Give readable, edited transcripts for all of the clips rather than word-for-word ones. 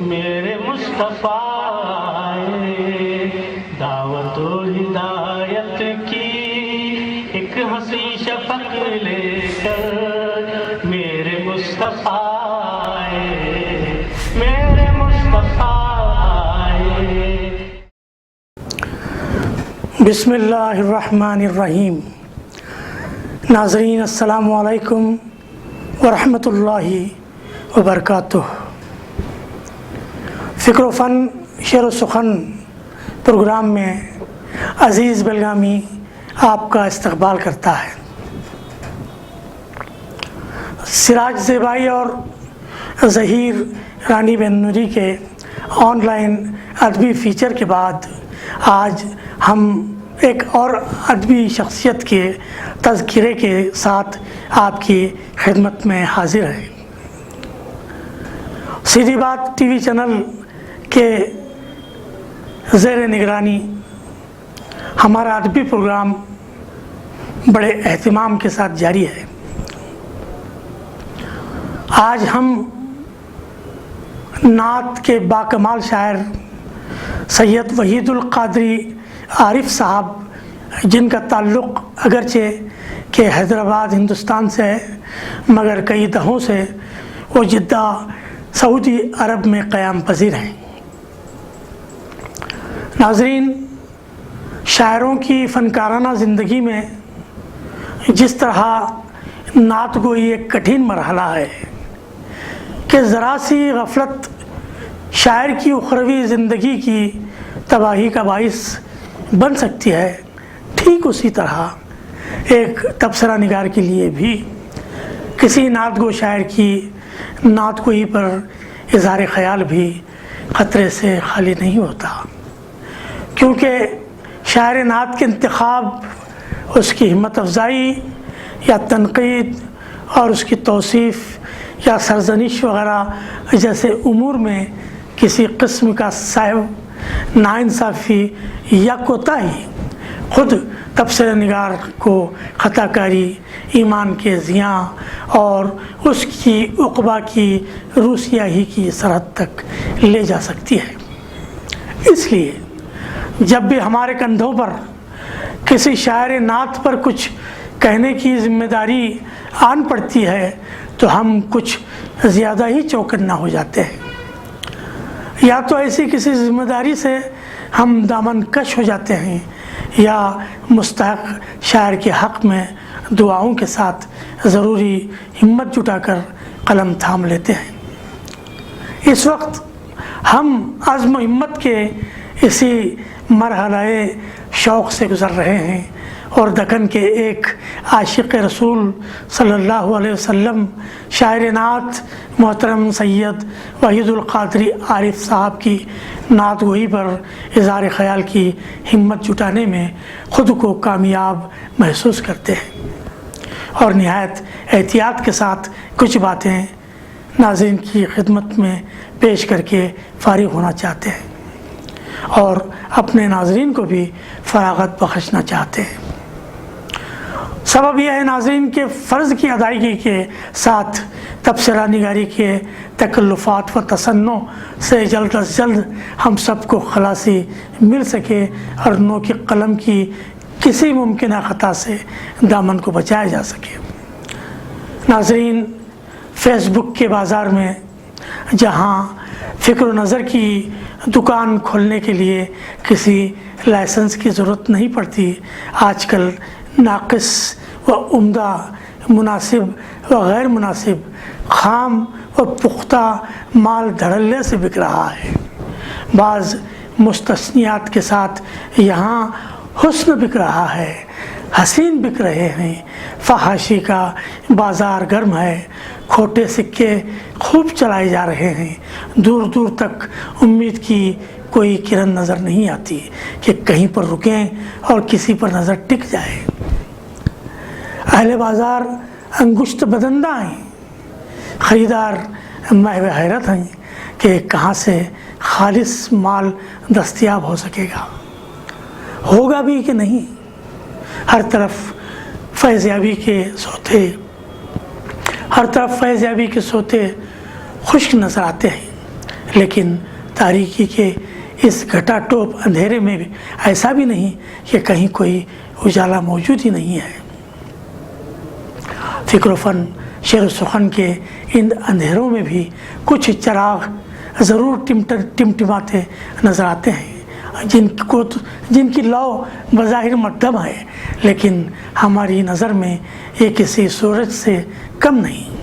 میرے مصطفیٰ دعوت و ہدایت کی ایک ہنسی شفق لے کر میرے مصطفیٰ میرے مصطفیٰ. بسم اللہ الرحمن الرحیم. ناظرین السلام علیکم ورحمۃ اللہ وبرکاتہ. فکر و فن شعر و سخن پروگرام میں عزیز بلگامی آپ کا استقبال کرتا ہے. سراج زیبائی اور ظہیر رانی بن نوری کے آن لائن ادبی فیچر کے بعد آج ہم ایک اور ادبی شخصیت کے تذکرے کے ساتھ آپ کی خدمت میں حاضر ہیں. سیدھی بات ٹی وی چینل کے زیر نگرانی ہمارا ادبی پروگرام بڑے اہتمام کے ساتھ جاری ہے. آج ہم نعت کے باکمال شاعر سید وحید القادری عارف صاحب، جن کا تعلق اگرچہ کہ حیدرآباد ہندوستان سے ہے مگر کئی دہوں سے وہ جدہ سعودی عرب میں قیام پذیر ہیں. ناظرین، شاعروں کی فنکارانہ زندگی میں جس طرح نعت گوئی ایک کٹھن مرحلہ ہے کہ ذرا سی غفلت شاعر کی اخروی زندگی کی تباہی کا باعث بن سکتی ہے، ٹھیک اسی طرح ایک تبصرہ نگار کے لیے بھی کسی نعت گو شاعر کی نعت گوئی پر اظہار خیال بھی خطرے سے خالی نہیں ہوتا، کیونکہ شاعر نعت کے انتخاب اس کی ہمت افزائی یا تنقید اور اس کی توصیف یا سرزنش وغیرہ جیسے امور میں کسی قسم کا صحو، ناانصافی یا کوتاہی خود تبصرہ نگار کو خطا کاری، ایمان کے زیاں اور اس کی عقبہ کی روسیاہی کی سرحد تک لے جا سکتی ہے. اس لیے جب بھی ہمارے کندھوں پر کسی شاعر نعت پر کچھ کہنے کی ذمہ داری آن پڑتی ہے تو ہم کچھ زیادہ ہی چوکنا ہو جاتے ہیں. یا تو ایسی کسی ذمہ داری سے ہم دامن کش ہو جاتے ہیں یا مستحق شاعر کے حق میں دعاؤں کے ساتھ ضروری ہمت جٹا کر قلم تھام لیتے ہیں. اس وقت ہم عزم و ہمت کے اسی مرحلہ شوق سے گزر رہے ہیں اور دکن کے ایک عاشق رسول صلی اللہ علیہ وسلم شاعر نعت محترم سید وحید القادری عارف صاحب کی نعت گوئی پر اظہار خیال کی ہمت جٹانے میں خود کو کامیاب محسوس کرتے ہیں اور نہایت احتیاط کے ساتھ کچھ باتیں ناظرین کی خدمت میں پیش کر کے فارغ ہونا چاہتے ہیں اور اپنے ناظرین کو بھی فراغت بخشنا چاہتے ہیں. سبب یہ ہے ناظرین کہ فرض کی ادائیگی کے ساتھ تبصرہ نگاری کے تکلفات و تصنع سے جلد از جلد ہم سب کو خلاصی مل سکے اور نو کی قلم کی کسی ممکنہ خطا سے دامن کو بچایا جا سکے. ناظرین، فیس بک کے بازار میں جہاں فکر و نظر کی دکان کھولنے کے لیے کسی لائسنس کی ضرورت نہیں پڑتی، آج کل ناقص و عمدہ، مناسب و غیر مناسب، خام و پختہ مال دھڑلے سے بک رہا ہے. بعض مستثنیات کے ساتھ یہاں حسن بک رہا ہے، حسین بک رہے ہیں، فحاشی کا بازار گرم ہے، کھوٹے سکے خوب چلائے جا رہے ہیں. دور دور تک امید کی کوئی کرن نظر نہیں آتی کہ کہیں پر رکیں اور کسی پر نظر ٹک جائے. اہل بازار انگشت بدندہ ہیں، خریدار محو حیرت ہیں کہ کہاں سے خالص مال دستیاب ہو سکے گا، ہوگا بھی کہ نہیں. ہر طرف فیضیابی کے سوتے خشک نظر آتے ہیں، لیکن تاریکی کے اس گھٹا ٹوپ اندھیرے میں بھی ایسا بھی نہیں کہ کہیں کوئی اجالا موجود ہی نہیں ہے۔ فکر و فن، شعر و سخن کے ان اندھیروں میں بھی کچھ چراغ ضرور ٹمٹماتے نظر آتے ہیں، جن کی لو بظاہر مدھم ہے، لیکن ہماری نظر میں یہ کسی سورج سے کم نہیں۔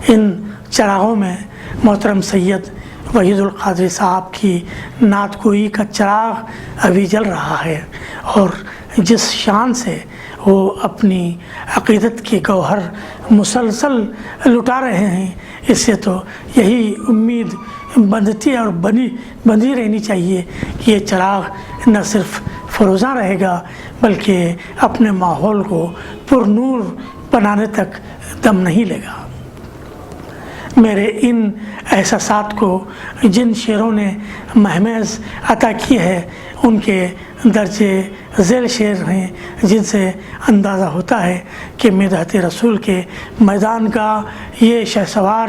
ان چراغوں میں محترم سید وحید القادری صاحب کی نعت گوئی کا چراغ ابھی جل رہا ہے، اور جس شان سے وہ اپنی عقیدت کی گوہر مسلسل لٹا رہے ہیں، اس سے تو یہی امید بندتی اور بندھی رہنی چاہیے کہ یہ چراغ نہ صرف فروزاں رہے گا بلکہ اپنے ماحول کو پر نور بنانے تک دم نہیں لے گا۔ میرے ان احساسات کو جن شعروں نے مہمیز عطا کی ہے ان کے درجے ذیل شعر ہیں، جن سے اندازہ ہوتا ہے کہ مدحت رسول کے میدان کا یہ شہسوار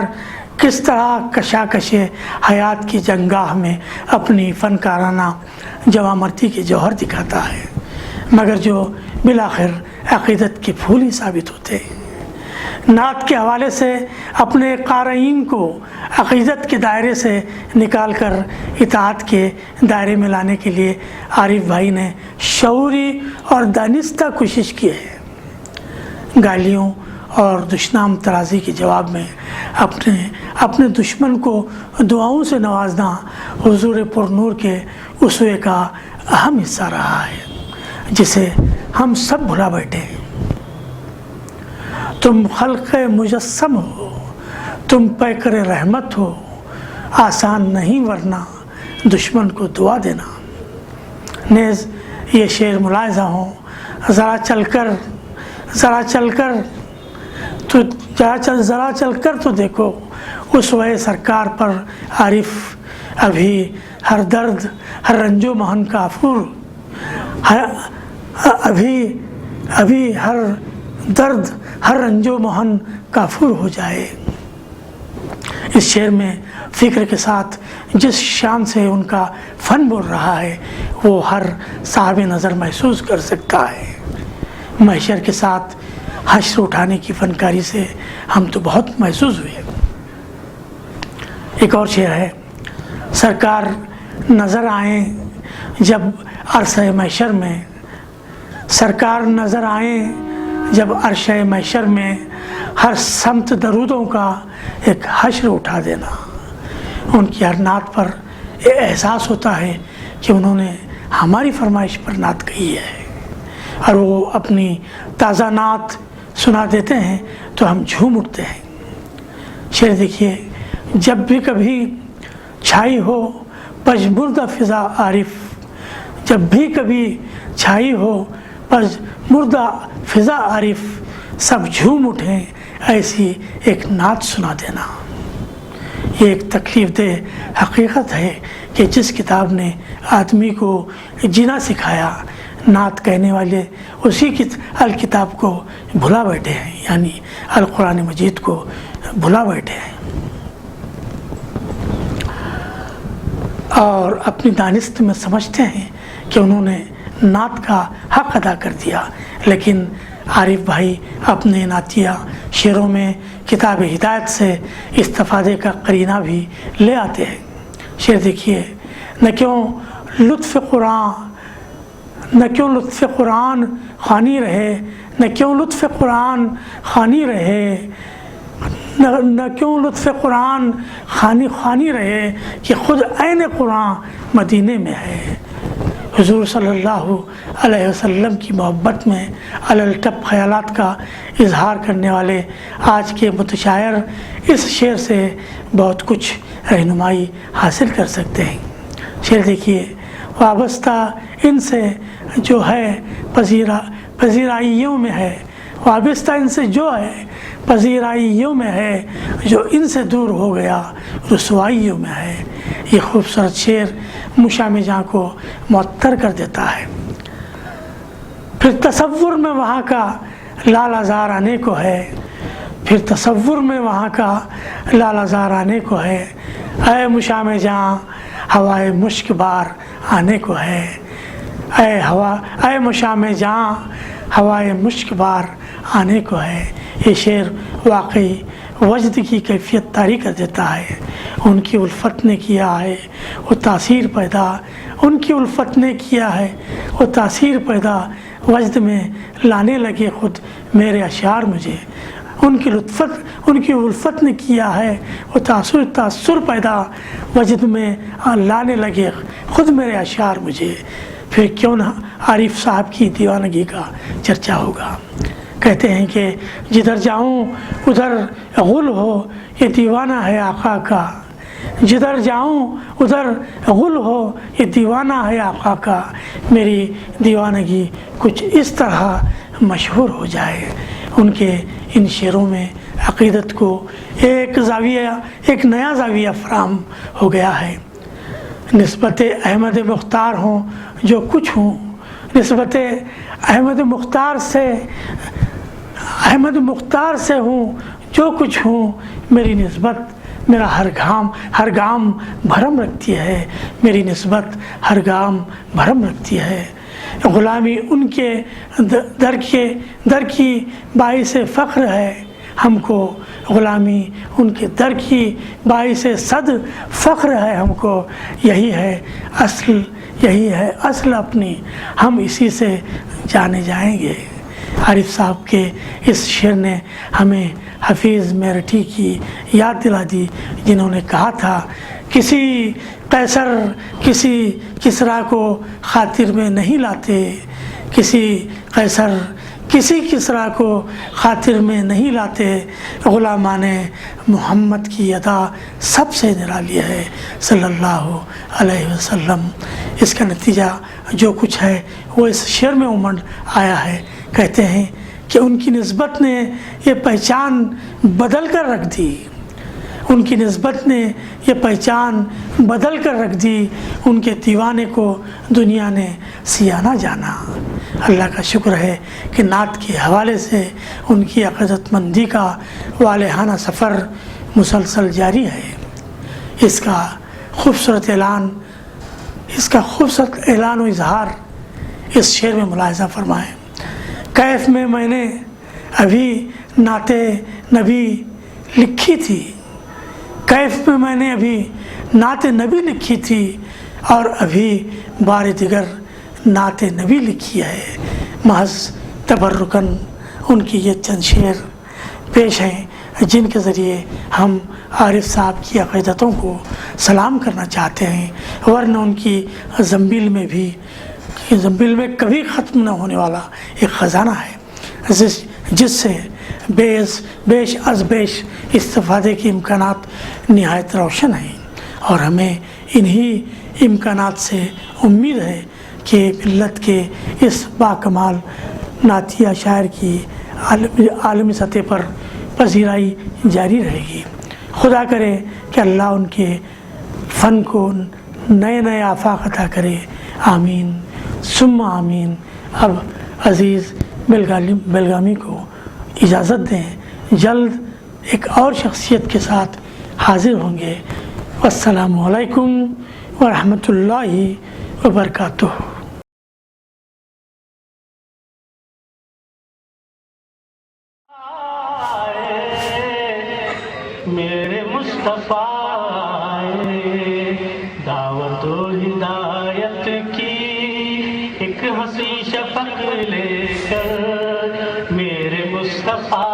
کس طرح کشاکش حیات کی جنگاہ میں اپنی فنکارانہ جوامرتی کے جوہر دکھاتا ہے، مگر جو بالآخر عقیدت کے پھول ہی ثابت ہوتے ہیں۔ نعت کے حوالے سے اپنے قارئین کو عقیدت کے دائرے سے نکال کر اطاعت کے دائرے میں لانے کے لیے عارف بھائی نے شعوری اور دانستہ کوشش کی ہے۔ گالیوں اور دشنام ترازی کے جواب میں اپنے دشمن کو دعاؤں سے نوازنا حضور پر نور کے اسوے کا اہم حصہ رہا ہے، جسے ہم سب بھلا بیٹھے ہیں۔ تم خلق مجسم ہو، تم پیکر رحمت ہو، آسان نہیں ورنہ دشمن کو دعا دینا۔ نیز یہ شعر ملاحظہ ہوں، ذرا چل کر تو دیکھو اسوہ سرکار پر عارف ابھی ہر درد ہر رنج و محن کافور، ابھی ہر درد ہر رنج و محن کافور ہو جائے۔ اس شعر میں فکر کے ساتھ جس شان سے ان کا فن بول رہا ہے وہ ہر صاحب نظر محسوس کر سکتا ہے۔ محشر کے ساتھ حشر اٹھانے کی فنکاری سے ہم تو بہت محسوس ہوئے۔ ایک اور شعر ہے، سرکار نظر آئیں جب عرصہ محشر میں، سرکار نظر آئیں جب عرصہ محشر میں، ہر سمت درودوں کا ایک حشر اٹھا دینا۔ ان کی ہر نعت پر یہ احساس ہوتا ہے کہ انہوں نے ہماری فرمائش پر نعت کہی ہے، اور وہ اپنی تازہ نعت سنا دیتے ہیں تو ہم جھوم اٹھتے ہیں۔ شعر دیکھیے، جب بھی کبھی چھائی ہو پژمردہ فضا عارف، جب بھی کبھی چھائی ہو پژمردہ فضا عارف، سب جھوم اٹھیں ایسی ایک نعت سنا دینا۔ یہ ایک تکلیف دہ حقیقت ہے کہ جس کتاب نے آدمی کو جینا سکھایا، نعت کہنے والے اسی الکتاب کو بھلا بیٹھے ہیں، یعنی القرآن مجید کو بھلا بیٹھے ہیں اور اپنی دانست میں سمجھتے ہیں کہ انہوں نے نعت کا حق ادا کر دیا۔ لیکن عارف بھائی اپنے نعتیہ شعروں میں کتاب ہدایت سے استفادے کا قرینہ بھی لے آتے ہیں۔ شعر دیکھیے، نہ کیوں لطف قرآن خوانی رہے، نہ کیوں لطف قرآن خوانی رہے، نہ کیوں لطف قرآن خوانی رہے کہ خود عین قرآن مدینے میں ہے۔ حضور صلی اللہ علیہ وسلم کی محبت میں الٹپ خیالات کا اظہار کرنے والے آج کے متشاعر اس شعر سے بہت کچھ رہنمائی حاصل کر سکتے ہیں۔ شعر دیکھیے، وابستہ ان سے جو ہے پذیرائیوں میں ہے، وابستہ ان سے جو ہے پذیرائیوں میں ہے، جو ان سے دور ہو گیا رسوائیوں میں ہے۔ یہ خوبصورت شعر مشام جاں کو معطر کر دیتا ہے۔ پھر تصور میں وہاں کا لال آزار آنے کو ہے، پھر تصور میں وہاں کا لالہ زار آنے کو ہے، اے مشام جہاں ہوائے مشک بار آنے کو ہے، اے مشام جہاں ہوائے مشک بار آنے کو ہے۔ یہ شعر واقعی وجد کی کیفیت طاری کر دیتا ہے۔ ان کی الفت نے کیا ہے وہ تاثیر پیدا، ان کی الفت نے کیا ہے وہ تاثیر پیدا، وجد میں لانے لگے خود میرے اشعار مجھے۔ ان کی الفت نے کیا ہے وہ تاثر پیدا، وجد میں لانے لگے خود میرے اشعار مجھے۔ پھر کیوں نہ عارف صاحب کی دیوانگی کا چرچا ہوگا۔ کہتے ہیں کہ جدھر جاؤں ادھر غل ہو یہ دیوانہ ہے آقا کا، جدھر جاؤں ادھر غل ہو یہ دیوانہ ہے آقا کا، میری دیوانگی کچھ اس طرح مشہور ہو جائے۔ ان کے ان شعروں میں عقیدت کو ایک نیا زاویہ فراہم ہو گیا ہے۔ نسبت احمد مختار ہوں جو کچھ ہوں، نسبت احمد مختار سے ہوں جو کچھ ہوں، میری نسبت میرا ہر گام بھرم رکھتی ہے، میری نسبت ہر گام بھرم رکھتی ہے۔ غلامی ان کے در کی باعث فخر ہے ہم کو، غلامی ان کے در کی باعث صد فخر ہے ہم کو، یہی ہے اصل اپنی، ہم اسی سے جانے جائیں گے۔ عارف صاحب کے اس شعر نے ہمیں حفیظ میرٹھی کی یاد دلا دی، جنہوں نے کہا تھا کسی قیصر کسی کسریٰ کو خاطر میں نہیں لاتے، کسی قیصر کسی کسریٰ کو خاطر میں نہیں لاتے، غلامان محمد کی ادا سب سے نرالی ہے صلی اللہ علیہ وسلم۔ اس کا نتیجہ جو کچھ ہے وہ اس شعر میں امنڈ آیا ہے۔ کہتے ہیں کہ ان کی نسبت نے یہ پہچان بدل کر رکھ دی، ان کی نسبت نے یہ پہچان بدل کر رکھ دی، ان کے دیوانے کو دنیا نے سیانہ جانا۔ اللہ کا شکر ہے کہ نعت کے حوالے سے ان کی عقیدت مندی کا والہانہ سفر مسلسل جاری ہے۔ اس کا خوبصورت اعلان و اظہار اس شعر میں ملاحظہ فرمائیں۔ کیف میں میں نے ابھی نعت نبی لکھی تھی، کیف میں میں نے ابھی نعت نبی لکھی تھی، اور ابھی بار دیگر نعت نبی لکھی ہے۔ محض تبرکن ان کی یہ چند شعر پیش ہیں جن کے ذریعے ہم عارف صاحب کی عقیدتوں کو سلام کرنا چاہتے ہیں، ورنہ ان کی زنبیل میں کبھی ختم نہ ہونے والا ایک خزانہ ہے، جس سے بیش از بیش استفادے کے امکانات نہایت روشن ہیں، اور ہمیں انہی امکانات سے امید ہے کہ ملت کے اس باکمال نعتیہ شاعر کی عالمی سطح پر پذیرائی جاری رہے گی۔ خدا کرے کہ اللہ ان کے فن کو نئے آفاق عطا کرے، آمین ثم آمین۔ اب عزیز بیلگامی کو اجازت دیں، جلد ایک اور شخصیت کے ساتھ حاضر ہوں گے۔ السلام علیکم ورحمۃ اللہ وبرکاتہ۔ میرے مصطفیٰ دعوت و ہدایت کی ایک حسین شفق لے کر، میرے مصطفیٰ